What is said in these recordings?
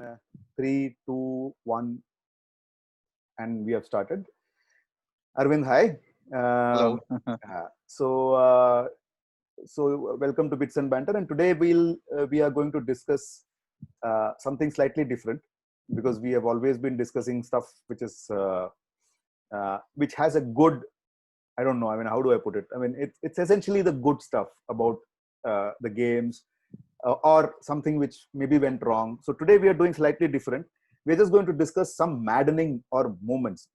uh, 3, 2, 1, and we have started. Arvind, hi. Hello. Um, so, uh, so welcome to Bits and Banter. And today we are going to discuss something slightly different because we have always been discussing stuff which has a good. I don't know. I mean, how do I put it? I mean, it's essentially the good stuff about the games or something which maybe went wrong. So today we are doing slightly different. We're just going to discuss some maddening or moments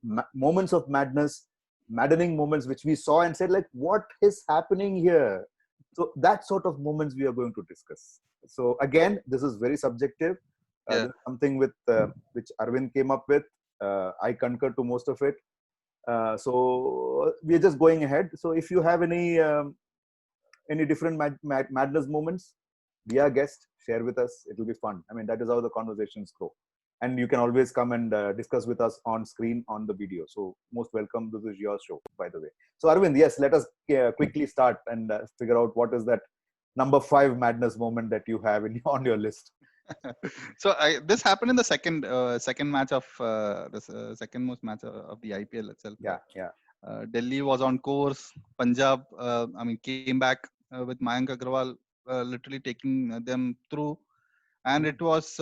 of madness, maddening moments which we saw and said like, what is happening here? So that sort of moments we are going to discuss. So again, this is very subjective. Yeah. This is something with which Arvind came up with. I concur to most of it. So we're just going ahead. So if you have any different madness moments, be our guest, share with us. It will be fun. I mean, that is how the conversations grow. And you can always come and discuss with us on screen on the video. So most welcome. This is your show, by the way. So Arvind, yes, let us quickly start and figure out what is that number 5 madness moment that you have on your list. So this happened in the second match of this second most match of the IPL itself. Yeah, yeah. Delhi was on course. Punjab, came back with Mayank Agarwal literally taking them through, and it was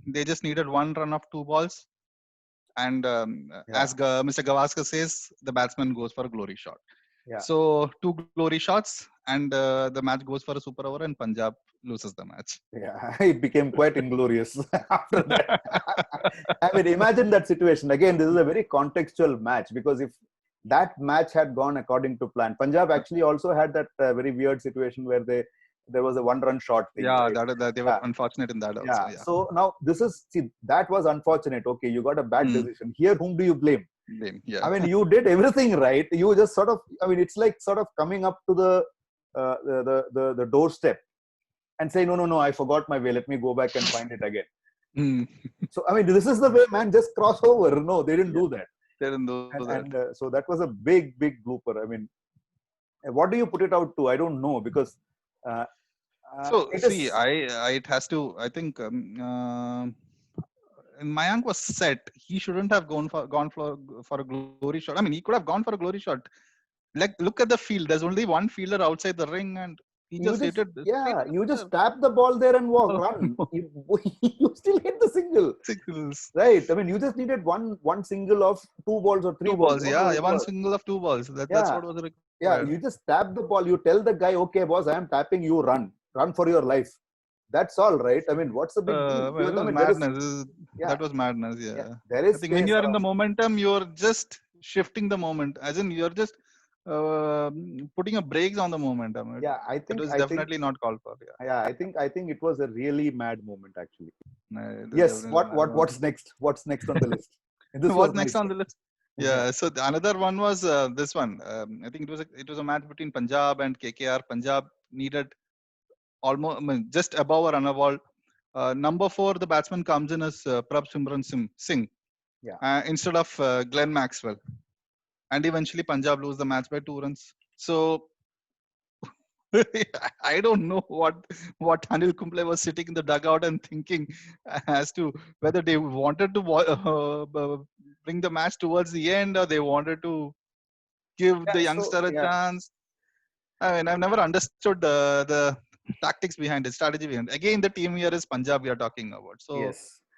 they just needed one run of 2 balls, and as Mr. Gavaskar says, the batsman goes for a glory shot. Yeah. So 2 glory shots, and the match goes for a super over, and Punjab loses the match. Yeah, it became quite inglorious after that. I mean, imagine that situation. Again, this is a very contextual match because if that match had gone according to plan, Punjab actually also had that very weird situation where there was a one-run shot thing. Yeah, right? they were unfortunate in that also. Yeah. So now that was unfortunate. Okay, you got a bad decision. Here, whom do you blame? Yeah. I mean, you did everything right. You just sort of, I mean, it's like sort of coming up to the doorstep and say, no, I forgot my way. Let me go back and find it again. So, I mean, this is the way, man, just cross over. No, they didn't do that. They didn't do that. And so that was a big blooper. I mean, what do you put it out to? I don't know because. It has to. I think Mayank was set. He shouldn't have gone for a glory shot. I mean, he could have gone for a glory shot. Like, look at the field. There's only one fielder outside the ring, and he just hit it. You just tap the ball there and run. You still hit the single. Singles. Right. I mean, you just needed one single of 2 balls or 3 2 balls. Yeah, one single of 2 balls. That's what was required. Yeah, you just tap the ball. You tell the guy, okay, boss, I am tapping. You run for your life. That's all, right? I mean, what's the big deal? It was madness. That was madness. Yeah. There is. I think when you are in the momentum, you're just shifting the moment. As in, you're just putting a brakes on the momentum. I think it was definitely not called for. I think it was a really mad moment, actually. Yes. What's next? What's next on the list? What's next on the list? Yeah. So another one was this one. I think it was a match between Punjab and KKR. Punjab needed almost just above a run ball. Number 4, the batsman comes in as Prabh Simran Singh instead of Glenn Maxwell, and eventually Punjab lose the match by 2 runs. So I don't know what Anil Kumble was sitting in the dugout and thinking as to whether they wanted to bring the match towards the end, or they wanted to give the youngster a chance. I mean, I've never understood the tactics behind it, strategy behind it. Again, the team here is Punjab we are talking about. So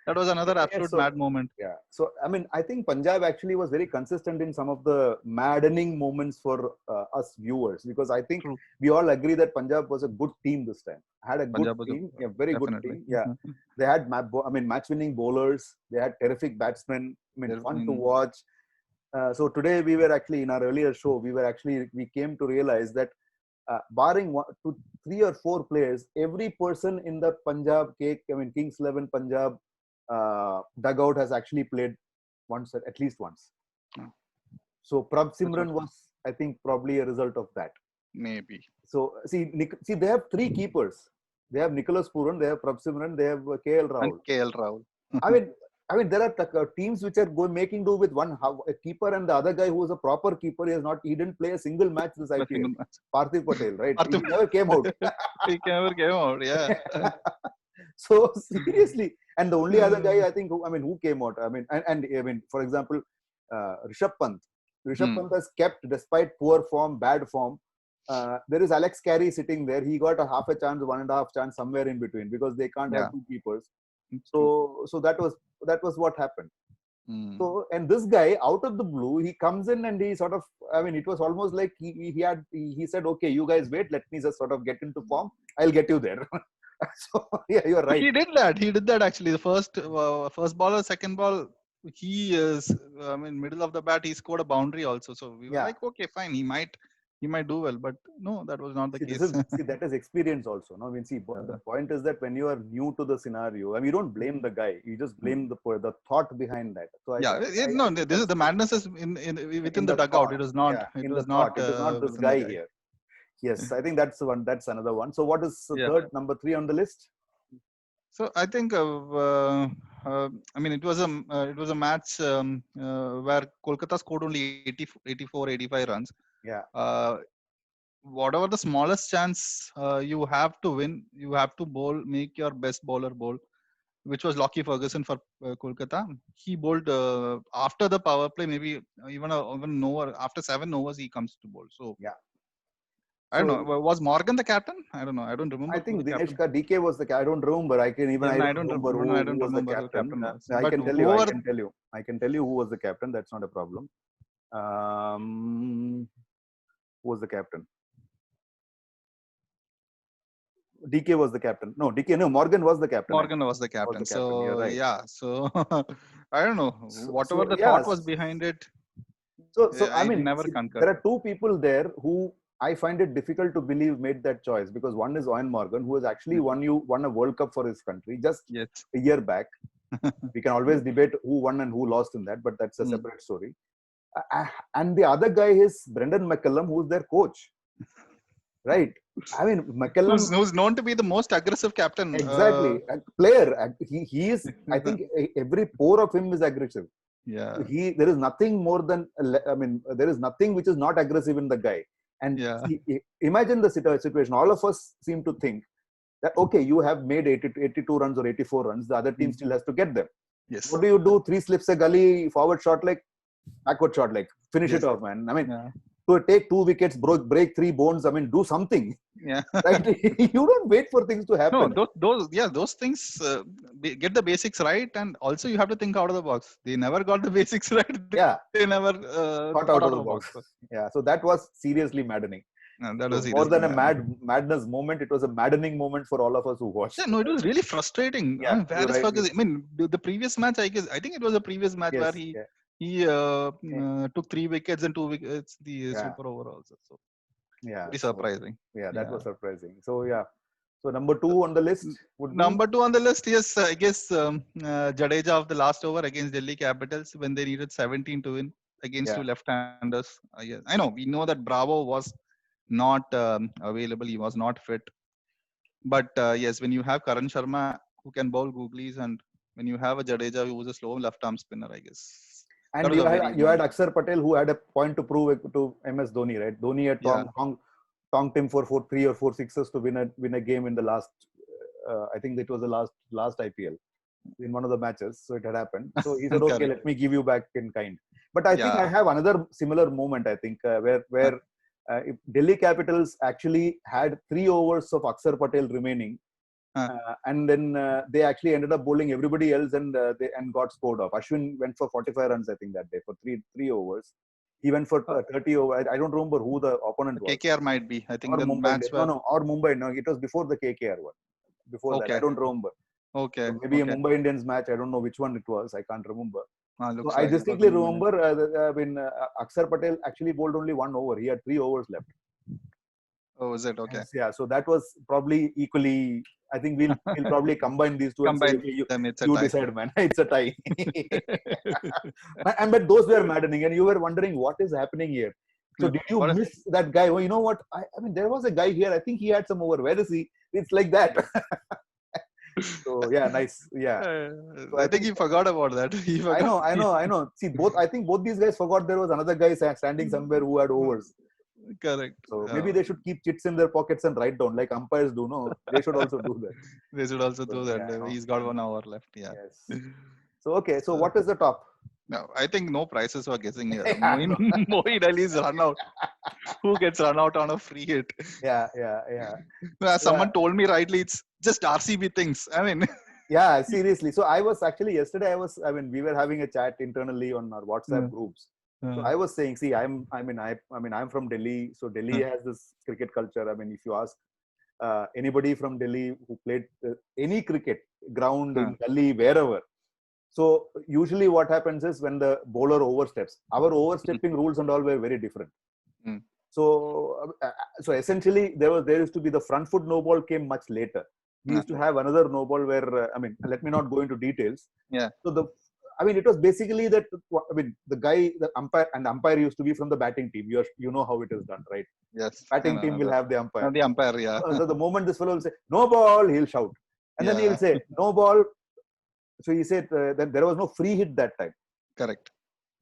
that was another absolute mad moment. Yeah. So, I mean, I think Punjab actually was very consistent in some of the maddening moments for us viewers, because I think we all agree that Punjab was a good team this time. Had a good team, a very good team. Yeah. They had, match-winning bowlers. They had terrific batsmen. I mean, fun to watch. So today we were actually, in our earlier show, we came to realize that barring 3 or 4 players, every person in the Kings 11 Punjab dugout has actually played at least once. So Prabh Simran was, I think, probably a result of that. Maybe. So see, they have 3 keepers. They have Nicholas Puran, they have Prabh Simran, they have KL Rahul. And KL Rahul. I mean, there are teams which are making do with a keeper, and the other guy who was a proper keeper. He didn't play a single match this IPL. Parthiv Patel, right? He never came out. He never came out. Yeah. So seriously, And the only other guy I think, who came out. For example, Rishabh Pant. Rishabh Pant has kept, despite poor form, bad form. There is Alex Carey sitting there. He got a half a chance, 1.5 chance somewhere in between because they can't have two keepers. So that was what happened. So, and this guy out of the blue, he comes in and he sort of, it was almost like he said, okay, you guys wait, let me just sort of get into form. I'll get you there. So yeah, you're right. He did that actually. The first ball or second ball, he is, middle of the bat, he scored a boundary also. So we were like, okay, fine, he might do well, but no, that was not the case. That is experience also. No, the point is that when you are new to the scenario, you don't blame the guy. You just blame the thought behind that. So this is the madness is within the dugout. It is not. It was not this guy here. Yes, I think that's one. That's another one. So what is third, number 3 on the list? So I think it was a match where Kolkata scored only 84, 85 runs. Yeah. Whatever the smallest chance you have to win, you have to make your best bowler bowl, which was Lockie Ferguson for Kolkata. He bowled after the power play, maybe even an over. After 7 overs, he comes to bowl. So yeah. I don't know. Was Morgan the captain? I don't know. I don't remember. I think Dinesh DK was the captain. I don't remember. I don't remember who was the captain. I can tell you who was the captain. That's not a problem. Who was the captain? DK was the captain. No, Morgan was the captain. Morgan was the captain. So right. Yeah. So I don't know. Whatever the thought was behind it. So never concur. There are two people there who I find it difficult to believe made that choice, because one is Eoin Morgan, who has actually won a World Cup for his country just a year back. We can always debate who won and who lost in that, but that's a separate story. And the other guy is Brendan McCullum, who's their coach. Right. McCullum, who's known to be the most aggressive captain. Exactly. Player. He is, I think every pore of him is aggressive. Yeah. There is nothing more than, there is nothing which is not aggressive in the guy. And imagine the situation. All of us seem to think that, okay, you have made 82 runs or 84 runs. The other team still has to get them. Yes. What do you do? 3 slips a gully, forward shot leg, backward shot leg. Finish it off, man. To take 2 wickets, break 3 bones. Do something. Yeah. Right? You don't wait for things to happen. No, those things get the basics right, and also you have to think out of the box. They never got the basics right. They never thought out of the box. Yeah. So that was seriously maddening. That was more than a madness moment. It was a maddening moment for all of us who watched. Yeah, no, it was really frustrating. Yeah, where is Ferguson? the previous match, I think it was a previous match where he took 3 wickets and 2 wickets the super over also. So pretty surprising. That was surprising. So so number 2 on the list would be? Number 2 on the list, yes, I guess Jadeja of the last over against Delhi Capitals when they needed 17 to win against 2 left-handers. I know, we know that Bravo was not available. He was not fit. But yes, when you have Karan Sharma who can bowl googlies, and when you have a Jadeja who was a slow left-arm spinner, I guess. And you had Akshar Patel, who had a point to prove to MS Dhoni, right? Dhoni had tonged him for 3 or 4 sixes to win a game in the last. I think it was the last IPL in one of the matches. So it had happened. So he said, "Okay, let me give you back in kind." But I think I have another similar moment. I think where Delhi Capitals actually had 3 overs of Akshar Patel remaining. And then they actually ended up bowling everybody else and got scored off. Ashwin went for 45 runs, I think, that day for 3 overs. He went for 30 overs. I don't remember who the opponent was. KKR might be. I think or the Mumbai. match or Mumbai. No, it was before the KKR one. Before that, I don't remember. Okay. So maybe a Mumbai Indians match. I don't know which one it was. I can't remember. So I distinctly remember when Akshar Patel actually bowled only 1 over. He had 3 overs left. Oh, is it? Okay. Yeah, so that was probably equally. I think we'll probably combine these two. Combine and say, you decide, man. It's a tie. But those were maddening, and you were wondering what is happening here. So did you miss that guy? Oh, you know what? There was a guy here. I think he had some over. Where is he? It's like that. So yeah, nice. Yeah. So I think he forgot about that. I know. See, I think both these guys forgot there was another guy standing somewhere who had overs. Correct. So maybe they should keep chits in their pockets and write down like umpires do. No, they should also do that. They should also do So, that. yeah, no, He's got 1 hour left. Yeah. yes. So okay. So So, what is the top? no, I think no prizes were guessing here. Yeah, no. Moeen Ali's run out. Who gets run out on a free hit? Yeah. As someone told me rightly, it's just RCB things. I mean, Yeah, seriously. So I was actually yesterday. I mean, we were having a chat internally on our WhatsApp groups. So I was saying, see, I'm from Delhi. So Delhi has this cricket culture. I mean, if you ask anybody from Delhi who played any cricket ground in Delhi, wherever. So usually what happens is when the bowler oversteps, our overstepping rules and all were very different. So essentially there used to be the front foot no ball came much later. We used to have another no ball where let me not go into details. Yeah. So it was basically that. I mean, the umpire used to be from the batting team. You know how it is done, right? Yes. Batting team will have the umpire. The umpire, yeah. So the moment this fellow will say no ball, he'll shout, and then he'll say no ball. So he said that there was no free hit that time. Correct.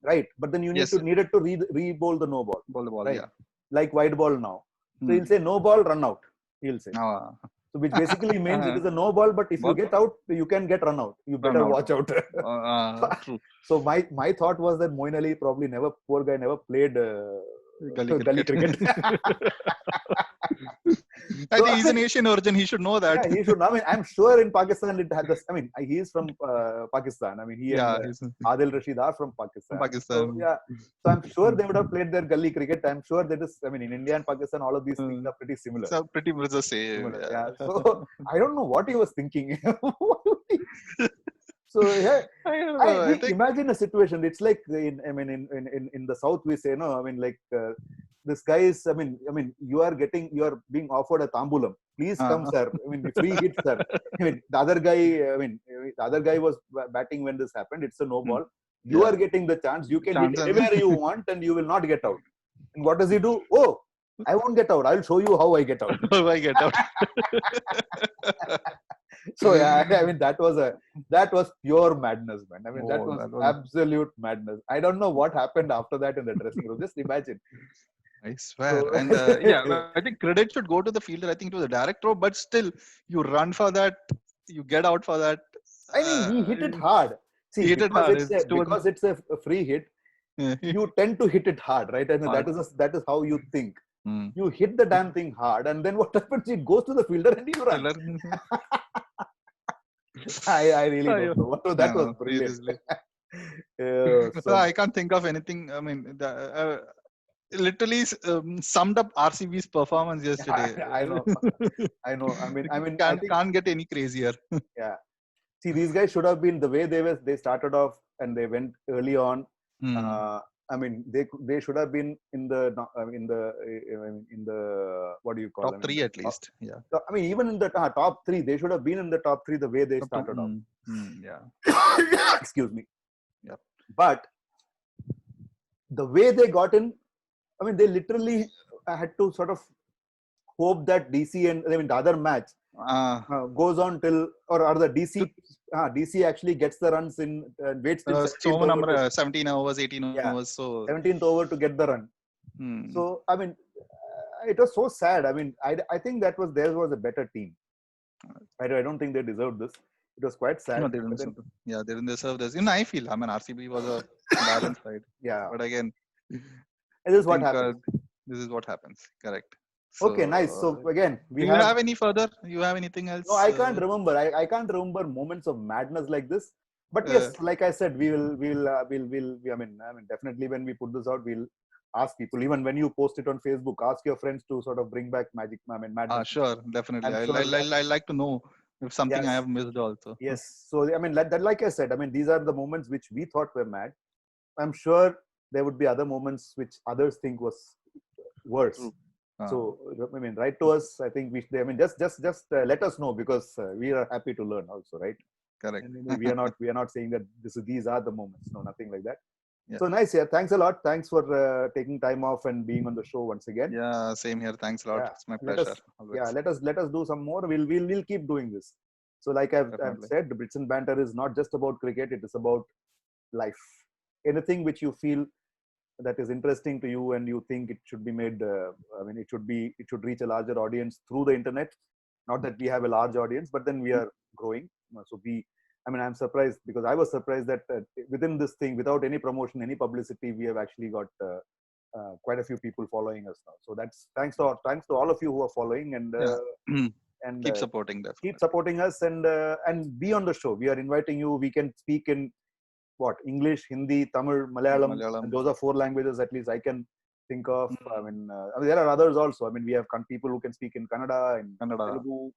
Right, but then you needed to re-bowl the no ball. Bowl the ball, right? Yeah. Like white ball now. So he'll say no ball, run out. He'll say. So which basically means it is a no ball, but if you get out, you can get run out. You better watch out. True. So my thought was that Moeen Ali probably poor guy never played gully cricket. I think he's an Asian origin. He should know that. Yeah, he should. I mean, I'm sure in Pakistan it had this. I mean, he is from Pakistan. I mean, he and Adil Rashid are from Pakistan. So, so I'm sure they would have played their gully cricket. I'm sure that is. I mean, in India and Pakistan, all of these things are pretty similar. So pretty much the same. Yeah. So I don't know what he was thinking. So imagine a situation. It's like in the South we say no. I mean like this guy is. I mean you are being offered a tambulam. Please come, sir. I mean free hit, sir. I mean the other guy was batting when this happened. It's a no ball. You are getting the chance. You can hit anywhere you want, and you will not get out. And what does he do? Oh, I won't get out. I'll show you how I get out. How I get out. So yeah, I mean that was pure madness, man. I mean that was absolute madness. I don't know what happened after that in the dressing room. Just imagine. I swear. So, and I think credit should go to the fielder. I think to the direct throw, but still, you run for that, you get out for that. I mean, he hit it hard. See, because it's a free hit, you tend to hit it hard, right? And that is how you think. You hit the damn thing hard, and then what happens? It goes to the fielder, and you run. I really don't know. That was brilliant. So I can't think of anything. I mean, literally summed up RCB's performance yesterday. I know. I mean, can't get any crazier. Yeah. See, these guys should have been the way they started off and they went early on. I mean, they should have been in the what do you call top 3 at least. Yeah. I mean, even in the top 3, they should have been in the top 3 the way they started off. Yeah. Excuse me. Yeah. But the way they got in, I mean, they literally had to sort of hope that DC and the other match goes on till or the DC actually gets the runs in waits till 17 overs, 18 overs. So 17th over to get the run. So I mean, it was so sad. I mean, I think there was a better team. I don't think they deserved this. It was quite sad. No, they didn't deserve this. I feel. I mean, RCB was a balanced side. Yeah. But again, this is what happens. This is what happens. Correct. So, okay, nice. So again, do you have any further? You have anything else? No, I can't remember. I can't remember moments of madness like this. But yes, like I said, I mean, definitely when we put this out, we'll ask people. Even when you post it on Facebook, ask your friends to sort of bring back madness. Sure, definitely. I like to know if something I have missed also. Yes. So I mean, like I said, I mean, these are the moments which we thought were mad. I'm sure there would be other moments which others think was worse. So I mean, write to us. I think just let us know because we are happy to learn also, right? Correct. We are not saying that these are the moments. No, nothing like that. Yeah. So nice. Yeah, thanks a lot. Thanks for taking time off and being on the show once again. Yeah, same here. Thanks a lot. Yeah. It's my pleasure. Let us do some more. We'll keep doing this. So like I've said, the Brits and Banter is not just about cricket. It is about life. Anything which you feel that is interesting to you and you think it should be made, it should reach a larger audience through the internet. Not that we have a large audience, but then we are growing. I'm surprised, because I was surprised that within this thing, without any promotion, any publicity, we have actually got quite a few people following us now. So that's thanks to all of you who are following, and and keep supporting that. Keep supporting us, and be on the show. We are inviting you. We can speak in English, Hindi, Tamil, Malayalam. And those are 4 languages at least I can think of. There are others also. We have people who can speak in Kannada and Telugu.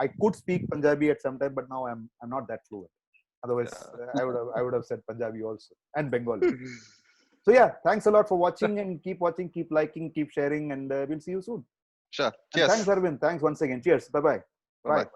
I could speak Punjabi at some time, but now I'm not that fluent. Otherwise, I would have said Punjabi also, and Bengali. So yeah, thanks a lot for watching, and keep watching, keep liking, keep sharing, and we'll see you soon. Sure. Cheers. And thanks, Aravind. Thanks once again. Cheers. Bye-bye. Bye.